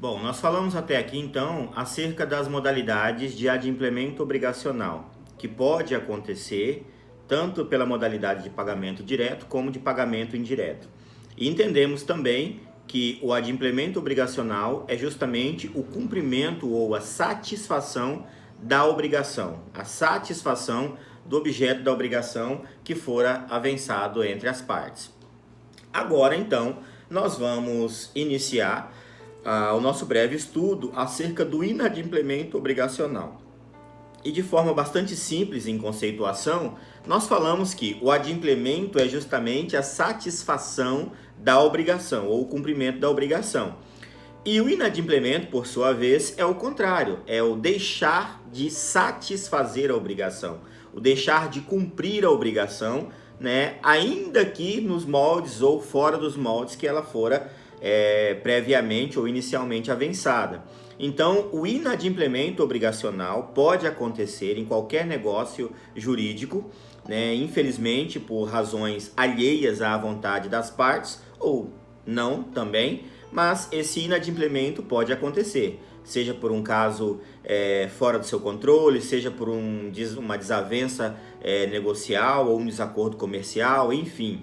Bom, nós falamos até aqui então acerca das modalidades de adimplemento obrigacional, que pode acontecer tanto pela modalidade de pagamento direto como de pagamento indireto. E entendemos também que o adimplemento obrigacional é justamente o cumprimento ou a satisfação da obrigação, a satisfação do objeto da obrigação que fora avançado entre as partes. Agora, então, nós vamos iniciar o nosso breve estudo acerca do inadimplemento obrigacional. E de forma bastante simples em conceituação, nós falamos que o adimplemento é justamente a satisfação da obrigação ou o cumprimento da obrigação. E o inadimplemento, por sua vez, é o contrário, é o deixar de satisfazer a obrigação, o deixar de cumprir a obrigação, né, ainda que nos moldes ou fora dos moldes que ela fora previamente ou inicialmente avançada. Então, o inadimplemento obrigacional pode acontecer em qualquer negócio jurídico, né, infelizmente por razões alheias à vontade das partes, ou não também, mas esse inadimplemento pode acontecer, seja por um caso fora do seu controle, seja por uma desavença negocial ou um desacordo comercial, enfim.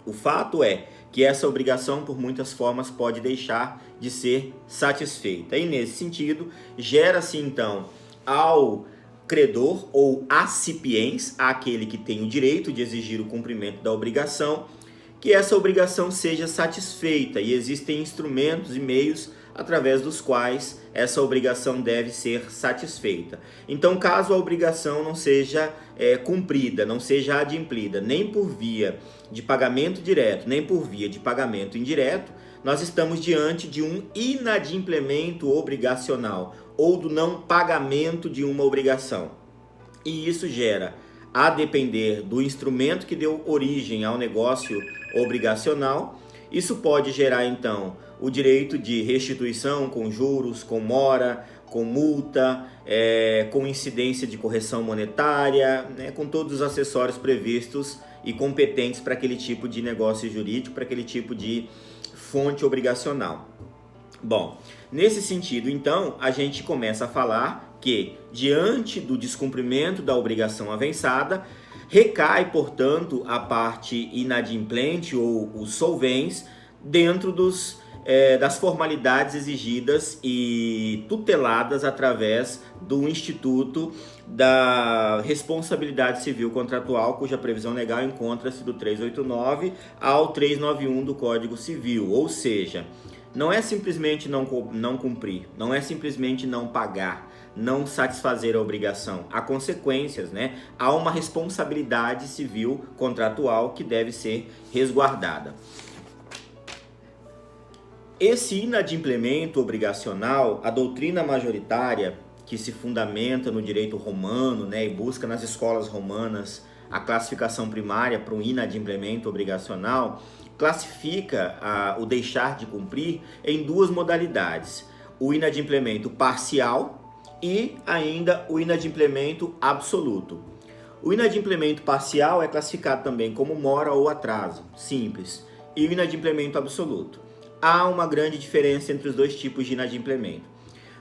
O fato é que essa obrigação, por muitas formas, pode deixar de ser satisfeita. E, nesse sentido, gera-se, então, ao credor ou acipiens, aquele que tem o direito de exigir o cumprimento da obrigação, que essa obrigação seja satisfeita, e existem instrumentos e meios através dos quais essa obrigação deve ser satisfeita. Então, caso a obrigação não seja cumprida, não seja adimplida, nem por via de pagamento direto, nem por via de pagamento indireto, nós estamos diante de um inadimplemento obrigacional, ou do não pagamento de uma obrigação. E isso gera, a depender do instrumento que deu origem ao negócio obrigacional, isso pode gerar, então, o direito de restituição com juros, com mora, com multa, com incidência de correção monetária, né, com todos os acessórios previstos e competentes para aquele tipo de negócio jurídico, para aquele tipo de fonte obrigacional. Bom, nesse sentido, então, a gente começa a falar que, diante do descumprimento da obrigação avançada, recai, portanto, a parte inadimplente ou os solvens dentro das formalidades exigidas e tuteladas através do Instituto da Responsabilidade Civil Contratual, cuja previsão legal encontra-se do 389 ao 391 do Código Civil, ou seja, não é simplesmente não cumprir, não é simplesmente não pagar, não satisfazer a obrigação. Há consequências, né? Há uma responsabilidade civil contratual que deve ser resguardada. Esse inadimplemento obrigacional, a doutrina majoritária que se fundamenta no direito romano, né, e busca nas escolas romanas a classificação primária para um inadimplemento obrigacional, classifica o deixar de cumprir em duas modalidades: o inadimplemento parcial e ainda o inadimplemento absoluto. O inadimplemento parcial é classificado também como mora ou atraso, simples, e o inadimplemento absoluto. Há uma grande diferença entre os dois tipos de inadimplemento.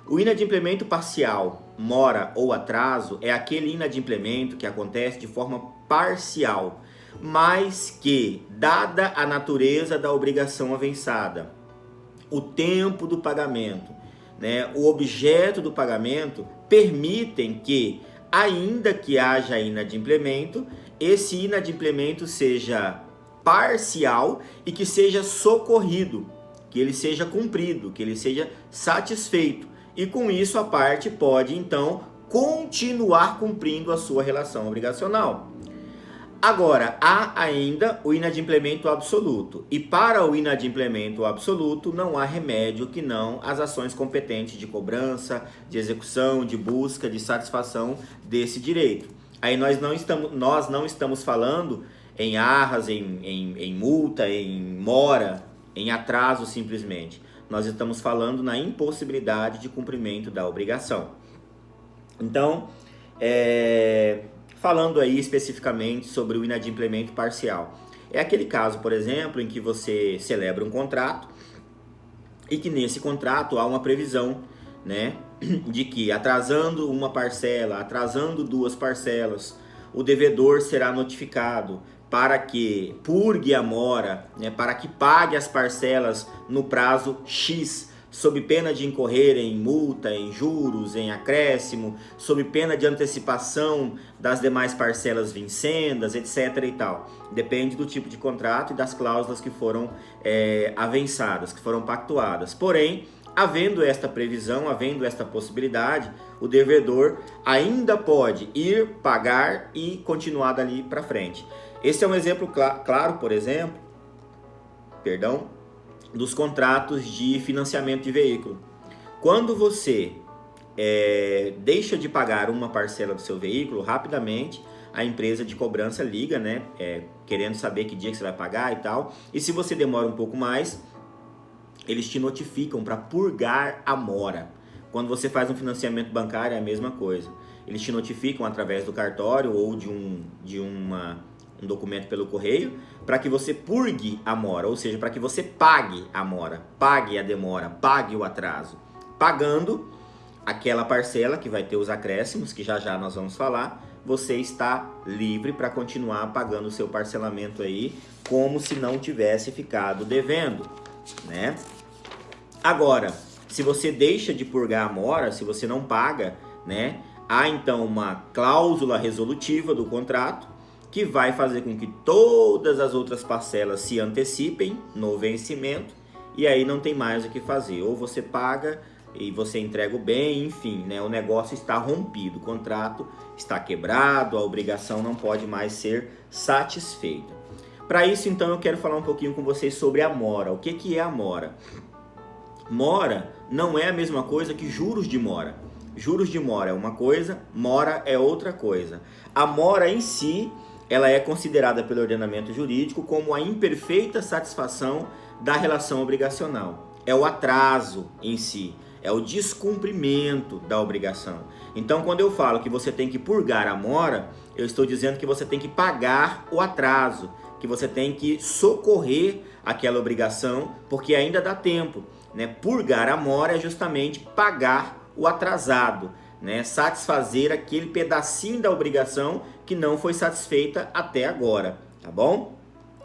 O inadimplemento parcial, mora ou atraso, é aquele inadimplemento que acontece de forma parcial, mas que, dada a natureza da obrigação avançada, o tempo do pagamento, né, o objeto do pagamento, permitem que, ainda que haja inadimplemento, esse inadimplemento seja parcial e que seja socorrido, que ele seja cumprido, que ele seja satisfeito. E com isso a parte pode, então, continuar cumprindo a sua relação obrigacional. Agora, há ainda o inadimplemento absoluto. E para o inadimplemento absoluto não há remédio que não as ações competentes de cobrança, de execução, de busca, de satisfação desse direito. Aí nós não estamos falando em arras, em multa, em mora, em atraso simplesmente. Nós estamos falando na impossibilidade de cumprimento da obrigação. Então, falando aí especificamente sobre o inadimplemento parcial. É aquele caso, por exemplo, em que você celebra um contrato e que nesse contrato há uma previsão, né, de que atrasando uma parcela, atrasando duas parcelas, o devedor será notificado para que purgue a mora, né, para que pague as parcelas no prazo X, sob pena de incorrer em multa, em juros, em acréscimo, sob pena de antecipação das demais parcelas vincendas, etc. e tal. Depende do tipo de contrato e das cláusulas que foram avençadas, que foram pactuadas. Porém, havendo esta previsão, havendo esta possibilidade, o devedor ainda pode ir pagar e continuar dali para frente. Esse é um exemplo claro, por exemplo, dos contratos de financiamento de veículo. Quando você deixa de pagar uma parcela do seu veículo, rapidamente a empresa de cobrança liga, né, querendo saber que dia que você vai pagar e tal. E se você demora um pouco mais, eles te notificam para purgar a mora. Quando você faz um financiamento bancário é a mesma coisa. Eles te notificam através do cartório ou de um documento pelo correio para que você purgue a mora, ou seja, para que você pague a mora, pague a demora, pague o atraso. Pagando aquela parcela que vai ter os acréscimos, que já já nós vamos falar, você está livre para continuar pagando o seu parcelamento aí como se não tivesse ficado devendo, né? Agora, se você deixa de purgar a mora, se você não paga, né, há então uma cláusula resolutiva do contrato que vai fazer com que todas as outras parcelas se antecipem no vencimento e aí não tem mais o que fazer. Ou você paga e você entrega o bem, enfim, né, o negócio está rompido, o contrato está quebrado, a obrigação não pode mais ser satisfeita. Para isso, então, eu quero falar um pouquinho com vocês sobre a mora. O que é a mora? Mora não é a mesma coisa que juros de mora. Juros de mora é uma coisa, mora é outra coisa. A mora em si, ela é considerada pelo ordenamento jurídico como a imperfeita satisfação da relação obrigacional. É o atraso em si, é o descumprimento da obrigação. Então, quando eu falo que você tem que purgar a mora, eu estou dizendo que você tem que pagar o atraso, que você tem que socorrer aquela obrigação, porque ainda dá tempo, né? Purgar a mora é justamente pagar o atrasado, né? Satisfazer aquele pedacinho da obrigação que não foi satisfeita até agora, tá bom?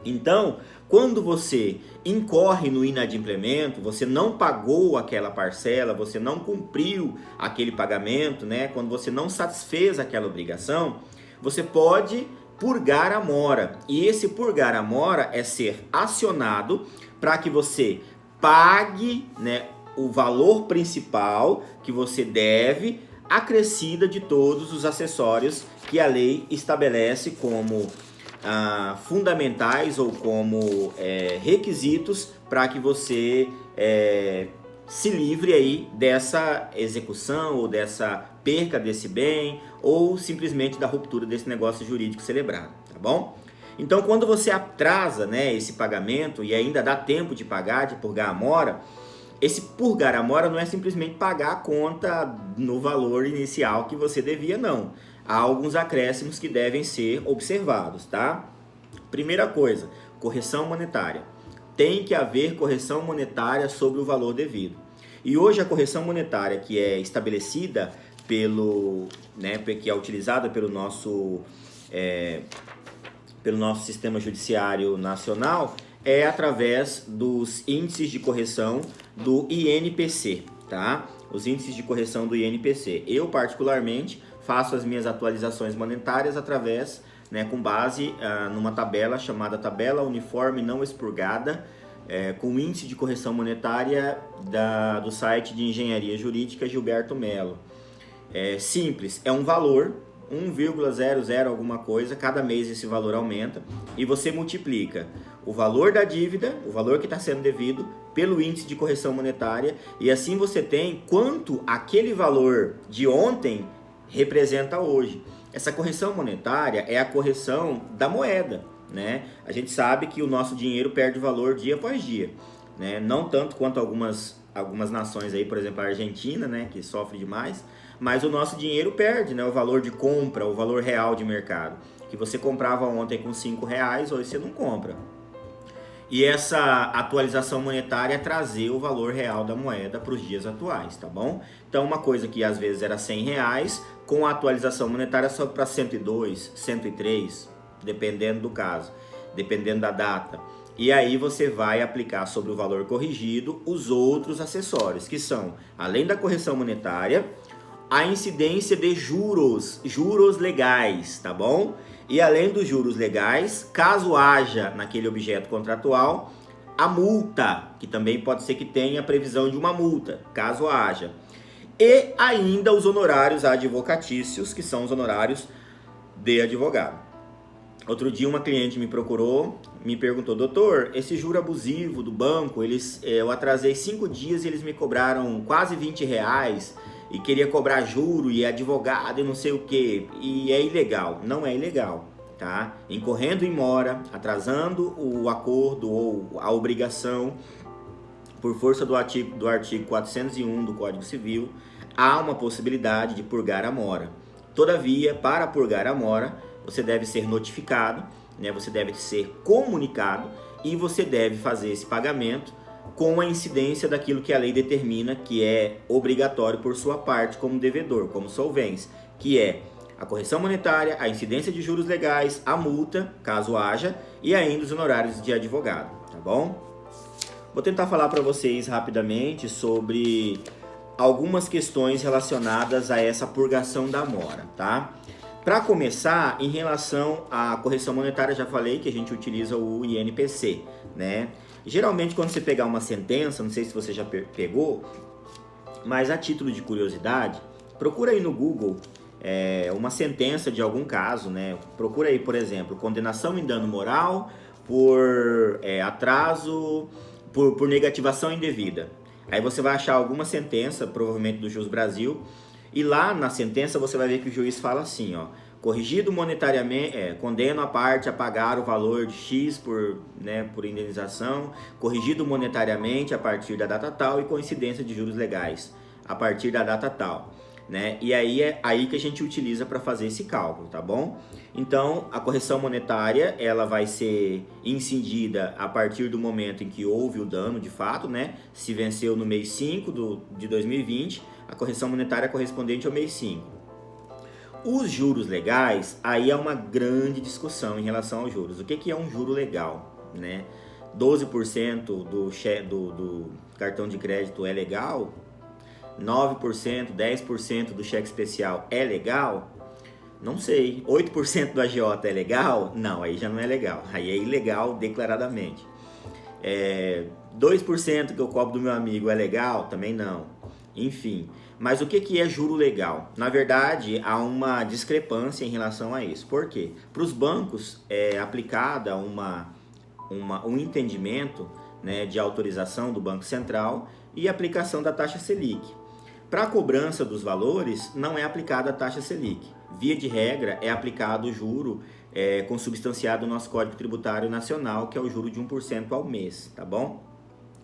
Então, quando você incorre no inadimplemento, você não pagou aquela parcela, você não cumpriu aquele pagamento, né? Quando você não satisfez aquela obrigação, você pode purgar a mora. E esse purgar a mora é ser acionado para que você pague, né, o valor principal que você deve, acrescida de todos os acessórios que a lei estabelece como fundamentais ou como requisitos para que você se livre aí dessa execução ou dessa perca desse bem ou simplesmente da ruptura desse negócio jurídico celebrado, tá bom? Então, quando você atrasa, né, esse pagamento e ainda dá tempo de pagar, de purgar a mora, esse purgar a mora não é simplesmente pagar a conta no valor inicial que você devia, não. Há alguns acréscimos que devem ser observados, tá? Primeira coisa, correção monetária. Tem que haver correção monetária sobre o valor devido. E hoje a correção monetária que é estabelecida que é utilizada pelo nosso sistema judiciário nacional é através dos índices de correção do INPC, tá? Os índices de correção do INPC. Eu, particularmente, faço as minhas atualizações monetárias através, com base numa tabela chamada Tabela Uniforme Não Expurgada, com o índice de correção monetária do site de Engenharia Jurídica Gilberto Melo. É simples, é um valor, 1,00 alguma coisa, cada mês esse valor aumenta e você multiplica o valor da dívida, o valor que está sendo devido, pelo índice de correção monetária e assim você tem quanto aquele valor de ontem representa hoje. Essa correção monetária é a correção da moeda, né? A gente sabe que o nosso dinheiro perde valor dia após dia, né? Não tanto quanto algumas nações aí, por exemplo a Argentina, né, que sofre demais, mas o nosso dinheiro perde, né, o valor de compra, o valor real de mercado, que você comprava ontem com R$5, hoje você não compra. E essa atualização monetária é trazer o valor real da moeda para os dias atuais, tá bom? Então uma coisa que às vezes era R$ 100, com a atualização monetária sobe para 102, 103, dependendo do caso, dependendo da data. E aí você vai aplicar sobre o valor corrigido os outros acessórios, que são, além da correção monetária, a incidência de juros legais, tá bom? E além dos juros legais, caso haja naquele objeto contratual, a multa, que também pode ser que tenha previsão de uma multa, caso haja. E ainda os honorários advocatícios, que são os honorários de advogado. Outro dia uma cliente me procurou, me perguntou: doutor, esse juro abusivo do banco, eu atrasei 5 dias e eles me cobraram quase R$ 20 e queria cobrar juro e advogado e não sei o que, e é ilegal. Não é ilegal, tá? Incorrendo em mora, atrasando o acordo ou a obrigação por força do artigo 401 do Código Civil, há uma possibilidade de purgar a mora. Todavia, para purgar a mora, você deve ser notificado, né? Você deve ser comunicado e você deve fazer esse pagamento com a incidência daquilo que a lei determina que é obrigatório por sua parte como devedor, como solvens, que é a correção monetária, a incidência de juros legais, a multa, caso haja, e ainda os honorários de advogado, tá bom? Vou tentar falar para vocês rapidamente sobre algumas questões relacionadas a essa purgação da mora, tá? Para começar, em relação à correção monetária, já falei que a gente utiliza o INPC, né? Geralmente, quando você pegar uma sentença, não sei se você já pegou, mas a título de curiosidade, procura aí no Google uma sentença de algum caso, né? Procura aí, por exemplo, condenação em dano moral por atraso, por negativação indevida. Aí você vai achar alguma sentença, provavelmente do Jus Brasil, e lá na sentença você vai ver que o juiz fala assim, ó: corrigido monetariamente, condeno a parte a pagar o valor de X por indenização, corrigido monetariamente a partir da data tal e com incidência de juros legais a partir da data tal, né? E aí é aí que a gente utiliza para fazer esse cálculo, tá bom? Então, a correção monetária, ela vai ser incidida a partir do momento em que houve o dano de fato, né? Se venceu no mês 5 de 2020, a correção monetária é correspondente ao mês 5. Os juros legais, aí é uma grande discussão em relação aos juros. O que é um juro legal, né? 12% do cartão de crédito é legal? 9%, 10% do cheque especial é legal? Não sei. 8% do agiota é legal? Não, aí já não é legal. Aí é ilegal declaradamente. 2% que eu cobro do meu amigo é legal? Também não. Enfim, mas o que é juro legal? Na verdade, há uma discrepância em relação a isso. Por quê? Para os bancos é aplicada um entendimento, né, de autorização do Banco Central e aplicação da taxa Selic. Para a cobrança dos valores, não é aplicada a taxa Selic. Via de regra, é aplicado o juro consubstanciado no nosso Código Tributário Nacional, que é o juro de 1% ao mês, tá bom?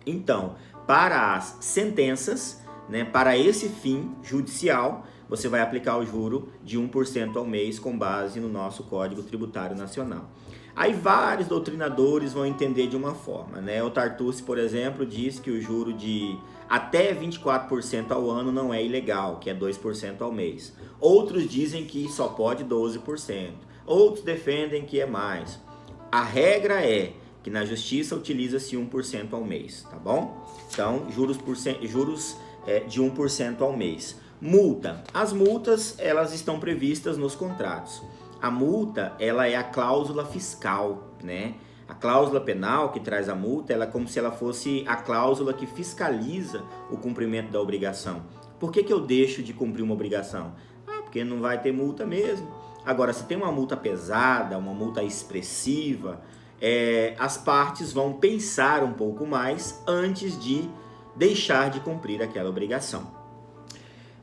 Então, para as sentenças, né, para esse fim judicial, você vai aplicar o juro de 1% ao mês com base no nosso Código Tributário Nacional. Aí vários doutrinadores vão entender de uma forma, né? O Tartucci, por exemplo, diz que o juro de até 24% ao ano não é ilegal, que é 2% ao mês. Outros dizem que só pode 12%. Outros defendem que é mais. A regra é que na justiça utiliza-se 1% ao mês, tá bom? Então, juros de 1% ao mês. Multa. As multas, elas estão previstas nos contratos. A multa, ela é a cláusula fiscal, né? A cláusula penal que traz a multa, ela é como se ela fosse a cláusula que fiscaliza o cumprimento da obrigação. Por que eu deixo de cumprir uma obrigação? Porque não vai ter multa mesmo. Agora, se tem uma multa pesada, uma multa expressiva, as partes vão pensar um pouco mais antes de deixar de cumprir aquela obrigação.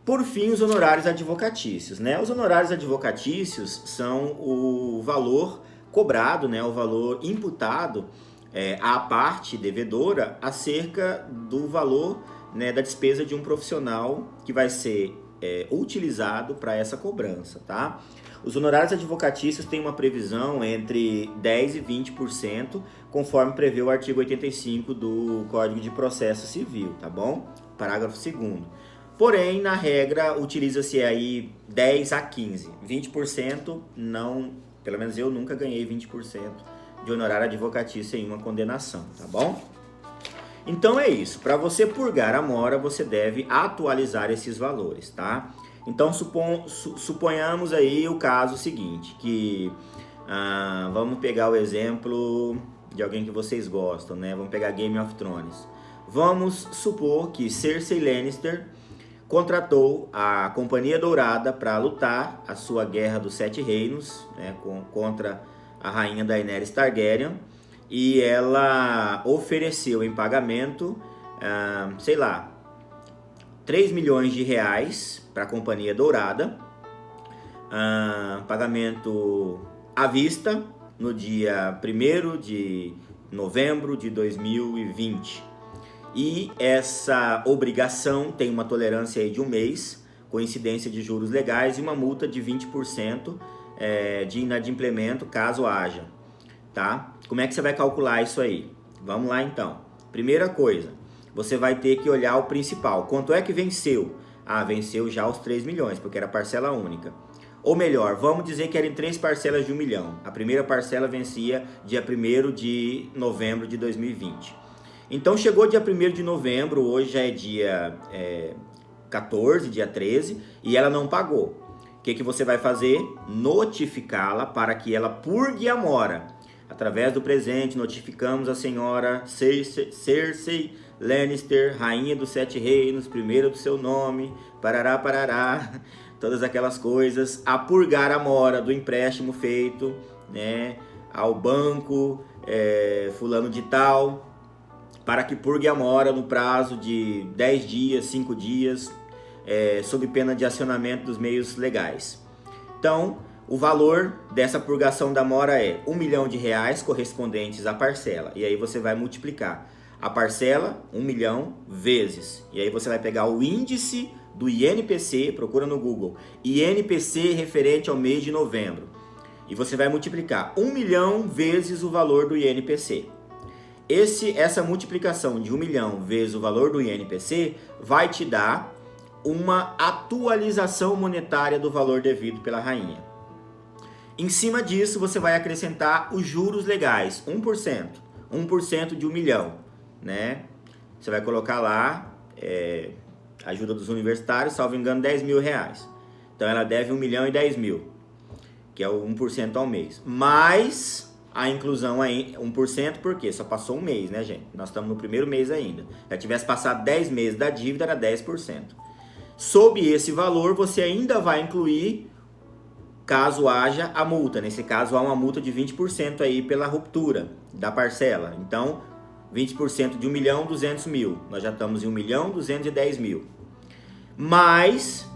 Por fim, os honorários advocatícios, né? Os honorários advocatícios são o valor cobrado, né? O valor imputado à parte devedora acerca do valor, né, da despesa de um profissional que vai ser utilizado para essa cobrança, tá? Os honorários advocatícios têm uma previsão entre 10% e 20%, conforme prevê o artigo 85 do Código de Processo Civil, tá bom? Parágrafo 2º. Porém, na regra, utiliza-se aí 10 a 15%. 20% não, pelo menos eu nunca ganhei 20% de honorário advocatício em uma condenação, tá bom? Então é isso. Para você purgar a mora, você deve atualizar esses valores, tá? Então suponhamos aí o caso seguinte, que vamos pegar o exemplo de alguém que vocês gostam, né? Vamos pegar Game of Thrones. Vamos supor que Cersei Lannister contratou a Companhia Dourada para lutar a sua Guerra dos Sete Reinos, né, contra a rainha Daenerys Targaryen, e ela ofereceu em pagamento, sei lá, 3 milhões de reais para a Companhia Dourada, pagamento à vista no dia 1º de novembro de 2020. E essa obrigação tem uma tolerância aí de 1 mês, com incidência de juros legais e uma multa de 20% de inadimplemento caso haja, tá? Como é que você vai calcular isso aí? Vamos lá então. Primeira coisa, você vai ter que olhar o principal. Quanto é que venceu? Venceu já os 3 milhões, porque era parcela única. Ou melhor, vamos dizer que eram 3 parcelas de 1 milhão. A primeira parcela vencia dia 1º de novembro de 2020. Então chegou dia 1º de novembro, hoje já é dia 14, dia 13, e ela não pagou. O que você vai fazer? Notificá-la para que ela purgue a mora. Através do presente, notificamos a senhora Cersei Lannister, rainha dos Sete Reinos, primeira do seu nome, parará, parará, todas aquelas coisas, a purgar a mora do empréstimo feito, né, ao banco fulano de tal, para que purgue a mora no prazo de 10 dias, 5 dias, sob pena de acionamento dos meios legais. Então, o valor dessa purgação da mora é 1 milhão de reais correspondentes à parcela. E aí você vai multiplicar a parcela, 1 milhão, vezes. E aí você vai pegar o índice do INPC, procura no Google, INPC referente ao mês de novembro. E você vai multiplicar 1 milhão vezes o valor do INPC. Essa multiplicação de 1 milhão vezes o valor do INPC vai te dar uma atualização monetária do valor devido pela rainha. Em cima disso, você vai acrescentar os juros legais, 1%. 1% de 1 milhão, né? Você vai colocar lá, ajuda dos universitários, salvo engano, 10 mil reais. Então ela deve 1 milhão e 10 mil, que é o 1% ao mês. Mais a inclusão aí, 1%, porque só passou um mês, né, gente? Nós estamos no primeiro mês ainda. Se tivesse passado 10 meses da dívida, era 10%. Sob esse valor, você ainda vai incluir, caso haja a multa. Nesse caso, há uma multa de 20% aí pela ruptura da parcela. Então, 20% de 1 milhão, 200 mil. Nós já estamos em 1 milhão, 210 mil. Mais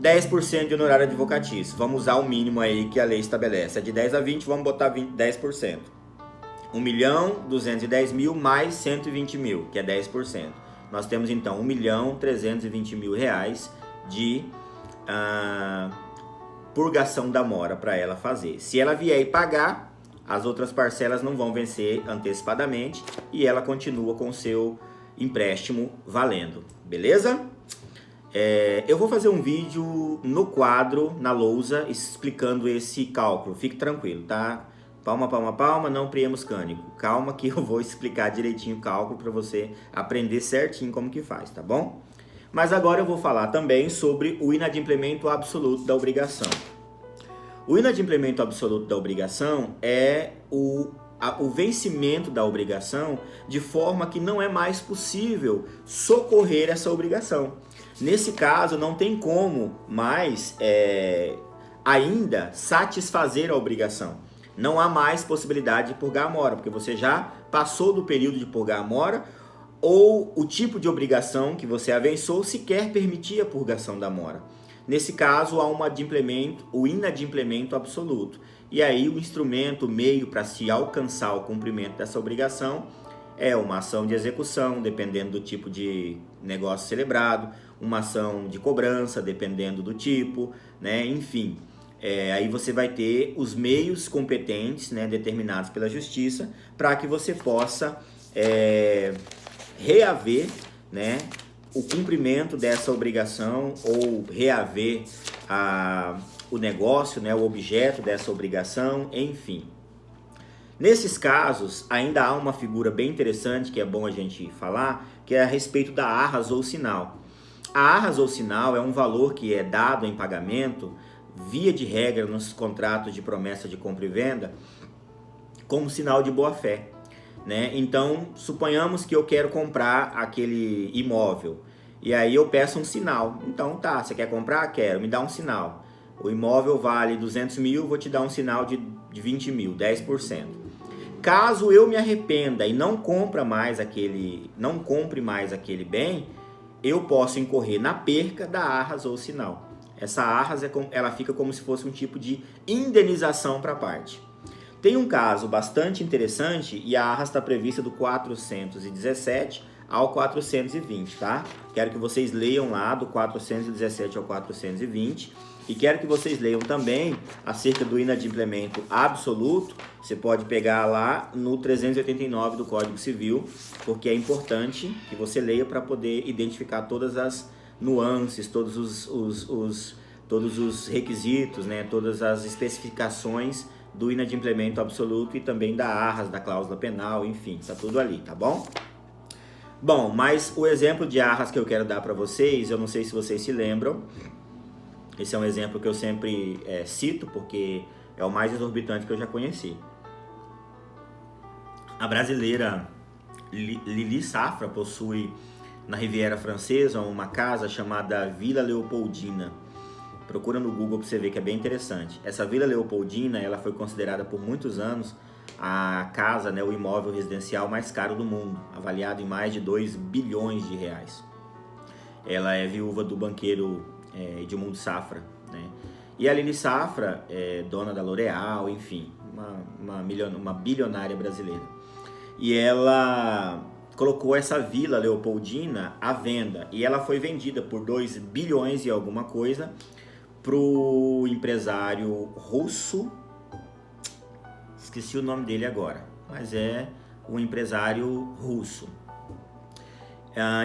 10% de honorário advocatício. Vamos usar o mínimo aí que a lei estabelece. É de 10 a 20, vamos botar 10%. 1 milhão, 210 mil mais 120 mil, que é 10%. Nós temos então 1 milhão, 320 mil reais de purgação da mora para ela fazer. Se ela vier e pagar, as outras parcelas não vão vencer antecipadamente e ela continua com o seu empréstimo valendo. Beleza? Eu vou fazer um vídeo no quadro, na lousa, explicando esse cálculo. Fique tranquilo, tá? Palma, palma, palma, não priemos cânico. Calma que eu vou explicar direitinho o cálculo para você aprender certinho como que faz, tá bom? Mas agora eu vou falar também sobre o inadimplemento absoluto da obrigação. O inadimplemento absoluto da obrigação é o vencimento da obrigação de forma que não é mais possível socorrer essa obrigação. Nesse caso, não tem como mais ainda satisfazer a obrigação. Não há mais possibilidade de purgar a mora, porque você já passou do período de purgar a mora, ou o tipo de obrigação que você avançou sequer permitia a purgação da mora. Nesse caso, há o inadimplemento absoluto. E aí o instrumento, o meio para se alcançar o cumprimento dessa obrigação É uma ação de execução, dependendo do tipo de negócio celebrado, uma ação de cobrança, dependendo do tipo, né? Enfim, aí você vai ter os meios competentes, né, determinados pela justiça, para que você possa reaver, né, o cumprimento dessa obrigação ou reaver o negócio, né, o objeto dessa obrigação, enfim. Nesses casos, ainda há uma figura bem interessante que é bom a gente falar, que é a respeito da arras ou sinal. A arras ou sinal é um valor que é dado em pagamento, via de regra nos contratos de promessa de compra e venda, como sinal de boa-fé, né? Então, suponhamos que eu quero comprar aquele imóvel e aí eu peço um sinal. Então, tá, você quer comprar? Quero, me dá um sinal. O imóvel vale 200 mil, vou te dar um sinal de 20 mil, 10%. Caso eu me arrependa e não compre mais aquele bem, eu posso incorrer na perca da arras ou sinal. Essa arras ela fica como se fosse um tipo de indenização para a parte. Tem um caso bastante interessante e a arras está prevista do 417 ao 420, tá? Quero que vocês leiam lá do 417 ao 420 e quero que vocês leiam também acerca do inadimplemento absoluto. Você pode pegar lá no 389 do Código Civil, porque é importante que você leia para poder identificar todas as nuances, todos os requisitos, né? Todas as especificações do inadimplemento absoluto e também da arras, da cláusula penal, enfim, tá tudo ali, tá bom? Bom, mas o exemplo de arras que eu quero dar para vocês, eu não sei se vocês se lembram, esse é um exemplo que eu sempre cito, porque é o mais exorbitante que eu já conheci. A brasileira Lili Safra possui na Riviera Francesa uma casa chamada Vila Leopoldina. Procura no Google para você ver que é bem interessante. Essa Vila Leopoldina, ela foi considerada por muitos anos a casa, né, o imóvel residencial mais caro do mundo, avaliado em mais de 2 bilhões de reais. Ela é viúva do banqueiro Edmundo Safra, né? E a Lili Safra é dona da L'Oréal, enfim, uma bilionária brasileira. E ela colocou essa Vila Leopoldina à venda e ela foi vendida por 2 bilhões e alguma coisa para o empresário russo, esqueci o nome dele agora, mas é um empresário russo.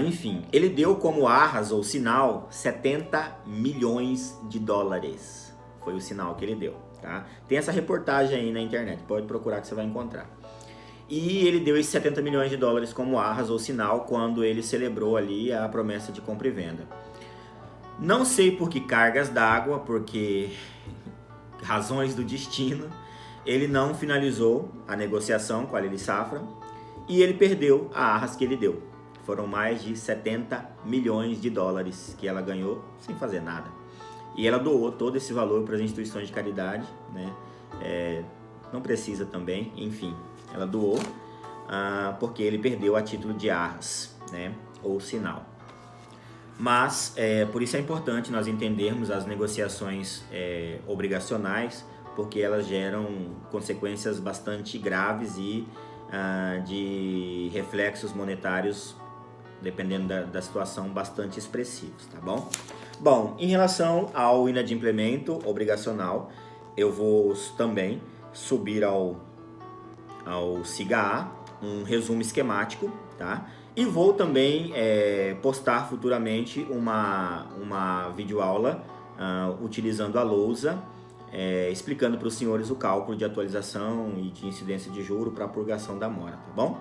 Enfim, ele deu como arras ou sinal 70 milhões de dólares. Foi o sinal que ele deu, tá? Tem essa reportagem aí na internet, pode procurar que você vai encontrar. E ele deu esses 70 milhões de dólares como arras ou sinal quando ele celebrou ali a promessa de compra e venda. Não sei por que cargas d'água, porque razões do destino, ele não finalizou a negociação com a Lili Safra e ele perdeu a arras que ele deu. Foram mais de 70 milhões de dólares que ela ganhou sem fazer nada. E ela doou todo esse valor para as instituições de caridade, né? Não precisa também, enfim, ela doou porque ele perdeu a título de arras, né? Ou sinal. Mas por isso é importante nós entendermos as negociações obrigacionais, porque elas geram consequências bastante graves e de reflexos monetários, dependendo da situação, bastante expressivos, tá bom? Bom, em relação ao inadimplemento obrigacional, eu vou também subir ao SIGA-A um resumo esquemático, tá? E vou também postar futuramente uma videoaula utilizando a lousa, explicando para os senhores o cálculo de atualização e de incidência de juro para a purgação da mora, tá bom?